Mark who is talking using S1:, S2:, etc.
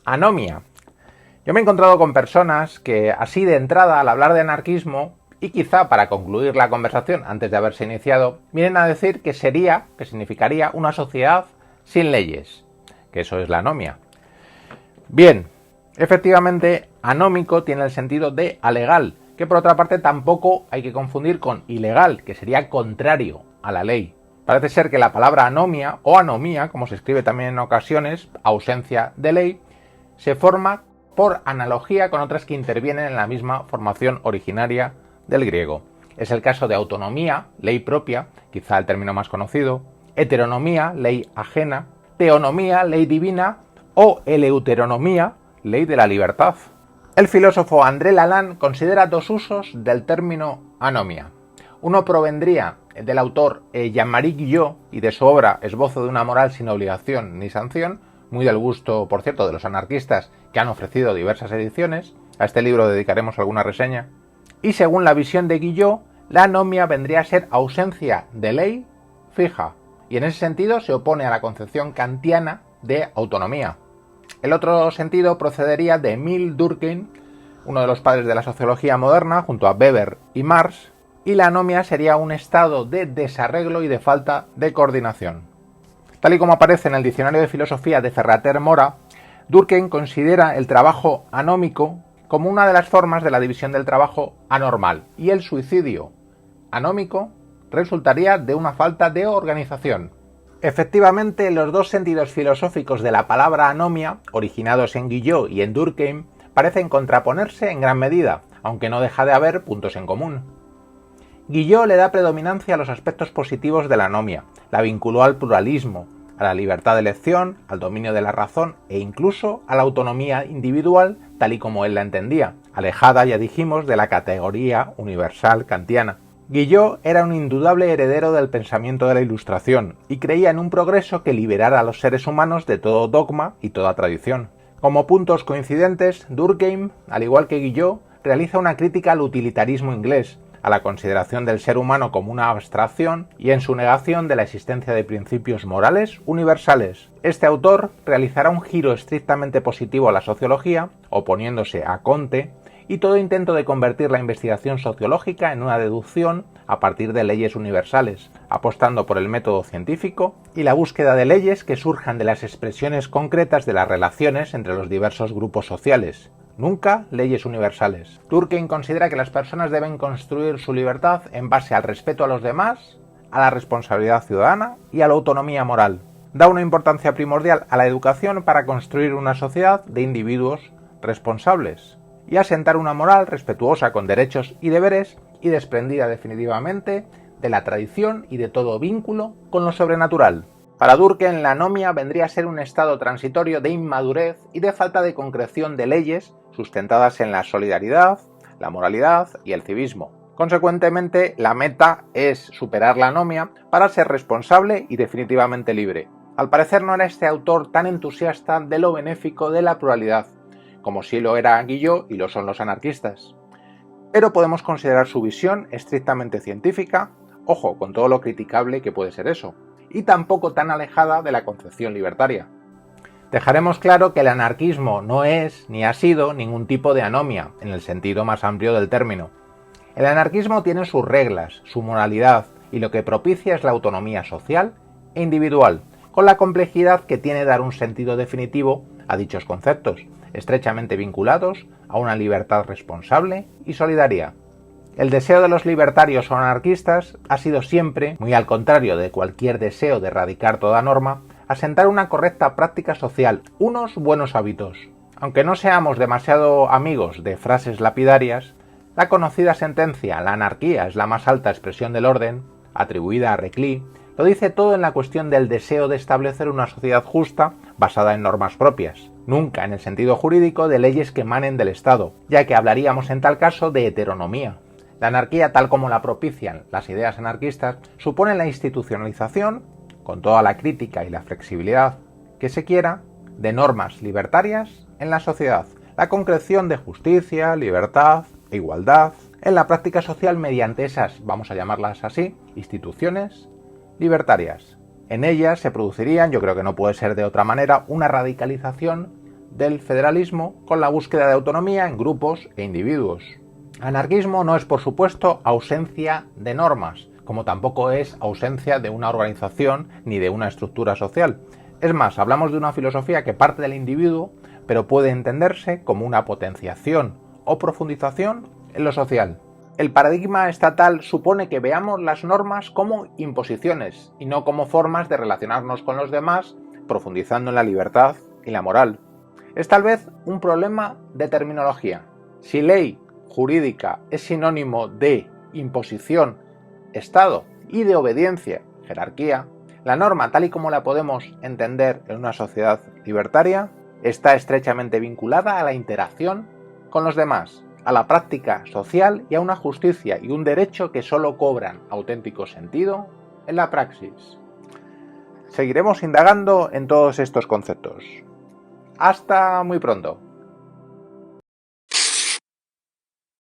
S1: Anomia. Yo me he encontrado con personas que, así de entrada, al hablar de anarquismo, y quizá para concluir la conversación antes de haberse iniciado, vienen a decir que significaría una sociedad sin leyes, que eso es la anomia. Bien, efectivamente, anómico tiene el sentido de alegal, que por otra parte tampoco hay que confundir con ilegal, que sería contrario a la ley. Parece ser que la palabra anomia o anomía, como se escribe también en ocasiones, ausencia de ley, se forma por analogía con otras que intervienen en la misma formación originaria del griego. Es el caso de autonomía, ley propia, quizá el término más conocido, heteronomía, ley ajena, teonomía, ley divina, o eleuteronomía, ley de la libertad. El filósofo André Lalande considera dos usos del término anomia. Uno provendría del autor Jean-Marie Guillot y de su obra Esbozo de una moral sin obligación ni sanción, muy del gusto, por cierto, de los anarquistas que han ofrecido diversas ediciones. A este libro dedicaremos alguna reseña. Y según la visión de Guillot, la anomia vendría a ser ausencia de ley fija, y en ese sentido se opone a la concepción kantiana de autonomía. El otro sentido procedería de Emile Durkheim, uno de los padres de la sociología moderna, junto a Weber y Marx, y la anomia sería un estado de desarreglo y de falta de coordinación. Tal y como aparece en el Diccionario de Filosofía de Ferrater Mora, Durkheim considera el trabajo anómico como una de las formas de la división del trabajo anormal, y el suicidio anómico resultaría de una falta de organización. Efectivamente, los dos sentidos filosóficos de la palabra anomia, originados en Guillot y en Durkheim, parecen contraponerse en gran medida, aunque no deja de haber puntos en común. Guillot le da predominancia a los aspectos positivos de la anomia, la vinculó al pluralismo, a la libertad de elección, al dominio de la razón e incluso a la autonomía individual tal y como él la entendía, alejada, ya dijimos, de la categoría universal kantiana. Guillot era un indudable heredero del pensamiento de la Ilustración y creía en un progreso que liberara a los seres humanos de todo dogma y toda tradición. Como puntos coincidentes, Durkheim, al igual que Guillot, realiza una crítica al utilitarismo inglés, a la consideración del ser humano como una abstracción y en su negación de la existencia de principios morales universales. Este autor realizará un giro estrictamente positivo a la sociología, oponiéndose a Comte, y todo intento de convertir la investigación sociológica en una deducción a partir de leyes universales, apostando por el método científico y la búsqueda de leyes que surjan de las expresiones concretas de las relaciones entre los diversos grupos sociales. Nunca leyes universales. Durkheim considera que las personas deben construir su libertad en base al respeto a los demás, a la responsabilidad ciudadana y a la autonomía moral. Da una importancia primordial a la educación para construir una sociedad de individuos responsables y asentar una moral respetuosa con derechos y deberes y desprendida definitivamente de la tradición y de todo vínculo con lo sobrenatural. Para Durkheim, la anomia vendría a ser un estado transitorio de inmadurez y de falta de concreción de leyes sustentadas en la solidaridad, la moralidad y el civismo. Consecuentemente, la meta es superar la anomia para ser responsable y definitivamente libre. Al parecer no era este autor tan entusiasta de lo benéfico de la pluralidad, como sí lo era Guillot y lo son los anarquistas. Pero podemos considerar su visión estrictamente científica, ojo, con todo lo criticable que puede ser eso, y tampoco tan alejada de la concepción libertaria. Dejaremos claro que el anarquismo no es ni ha sido ningún tipo de anomia, en el sentido más amplio del término. El anarquismo tiene sus reglas, su moralidad, y lo que propicia es la autonomía social e individual, con la complejidad que tiene dar un sentido definitivo a dichos conceptos, estrechamente vinculados a una libertad responsable y solidaria. El deseo de los libertarios o anarquistas ha sido siempre, muy al contrario de cualquier deseo de erradicar toda norma, asentar una correcta práctica social, unos buenos hábitos. Aunque no seamos demasiado amigos de frases lapidarias, la conocida sentencia «La anarquía es la más alta expresión del orden», atribuida a Reclus, lo dice todo en la cuestión del deseo de establecer una sociedad justa basada en normas propias, nunca en el sentido jurídico de leyes que emanen del Estado, ya que hablaríamos en tal caso de heteronomía. La anarquía, tal como la propician las ideas anarquistas, supone la institucionalización, con toda la crítica y la flexibilidad que se quiera, de normas libertarias en la sociedad, la concreción de justicia, libertad e igualdad en la práctica social mediante esas, vamos a llamarlas así, instituciones libertarias. En ellas se producirían, yo creo que no puede ser de otra manera, una radicalización del federalismo con la búsqueda de autonomía en grupos e individuos. Anarquismo no es, por supuesto, ausencia de normas, como tampoco es ausencia de una organización ni de una estructura social. Es más, hablamos de una filosofía que parte del individuo, pero puede entenderse como una potenciación o profundización en lo social. El paradigma estatal supone que veamos las normas como imposiciones y no como formas de relacionarnos con los demás, profundizando en la libertad y la moral. Es tal vez un problema de terminología. Si ley jurídica es sinónimo de imposición, Estado, y de obediencia, jerarquía, la norma, tal y como la podemos entender en una sociedad libertaria, está estrechamente vinculada a la interacción con los demás, a la práctica social y a una justicia y un derecho que solo cobran auténtico sentido en la praxis. Seguiremos indagando en todos estos conceptos. Hasta muy pronto.